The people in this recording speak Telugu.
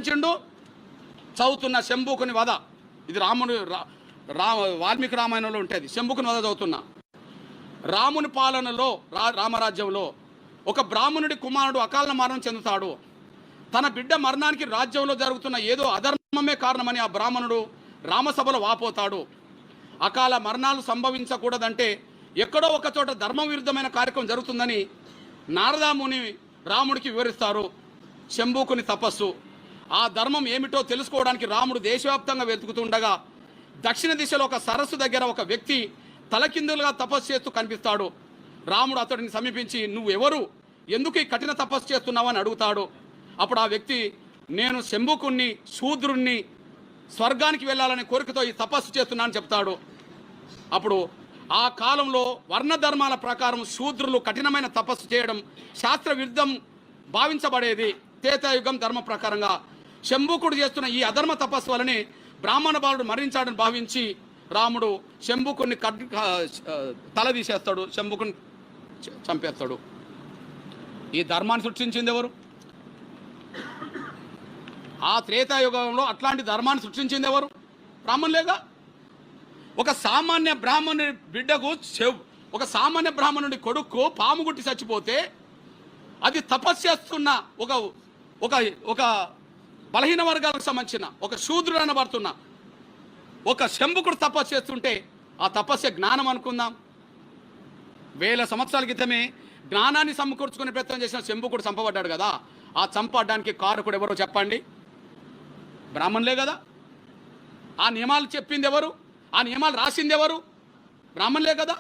ఆచరించిండు? చదువుతున్న శంభుకుని వధ, ఇది వాల్మీకి రామాయణంలో ఉంటుంది. శంభుకుని వధ చదువుతున్నా. రాముని పాలనలో రామరాజ్యంలో ఒక బ్రాహ్మణుడి కుమారుడు అకాల మరణం చెందుతాడు. తన బిడ్డ మరణానికి రాజ్యంలో జరుగుతున్న ఏదో అధర్మమే కారణమని ఆ బ్రాహ్మణుడు రామసభలో వాపోతాడు. అకాల మరణాలు సంభవించకూడదంటే ఎక్కడో ఒక చోట ధర్మ విరుద్ధమైన కార్యక్రమం జరుగుతుందని నారదాముని రాముడికి వివరిస్తారు. శంభుకుని తపస్సు, ఆ ధర్మం ఏమిటో తెలుసుకోవడానికి రాముడు దేశవ్యాప్తంగా వెతుకుతుండగా దక్షిణ దిశలో ఒక సరస్సు దగ్గర ఒక వ్యక్తి తలకిందులుగా తపస్సు చేస్తూ కనిపిస్తాడు. రాముడు అతడిని సమీపించి, నువ్వెవరు, ఎందుకు ఈ కఠిన తపస్సు చేస్తున్నావు అని అడుగుతాడు. అప్పుడు ఆ వ్యక్తి, నేను శంభుకుణ్ణి, శూద్రుణ్ణి, స్వర్గానికి వెళ్ళాలనే కోరికతో ఈ తపస్సు చేస్తున్నానని చెప్తాడు. అప్పుడు ఆ కాలంలో వర్ణధర్మాల ప్రకారం శూద్రులు కఠినమైన తపస్సు చేయడం శాస్త్ర విరుద్ధం భావించబడేది. త్రేతాయుగం ధర్మ ప్రకారంగా శంభుకుడు చేస్తున్న ఈ అధర్మ తపస్సు వలని బ్రాహ్మణ బాలుడు మరణించాడని భావించి రాముడు శంభుకుని తల తీసేస్తాడు, శంభుకుని చంపేస్తాడు. ఈ ధర్మాన్ని సృష్టించింది ఎవరు? ఆ త్రేతాయుగంలో అట్లాంటి ధర్మాన్ని సృష్టించింది ఎవరు? బ్రాహ్మణులేగా. ఒక సామాన్య బ్రాహ్మణుడి బిడ్డకు, ఒక సామాన్య బ్రాహ్మణుడి కొడుకు పాము గుట్టి చచ్చిపోతే అది తపస్సు చేస్తున్న ఒక బలహీన వర్గాలకు సంబంధించిన ఒక శూద్రుడు అనబడుతున్న ఒక శంభుకుడు తపస్సు చేస్తుంటే ఆ తపస్సు జ్ఞానం అనుకుందాం. 1000 సంవత్సరాల క్రితమే జ్ఞానాన్ని సమకూర్చుకునే ప్రయత్నం చేసిన శంభుకుడు చంపబడ్డాడు కదా. ఆ చంపడానికి కారకుడు ఎవరో చెప్పండి? బ్రాహ్మణులే కదా. ఆ నియమాలు చెప్పింది ఎవరు? ఆ నియమాలు రాసింది ఎవరు? బ్రాహ్మణులే కదా.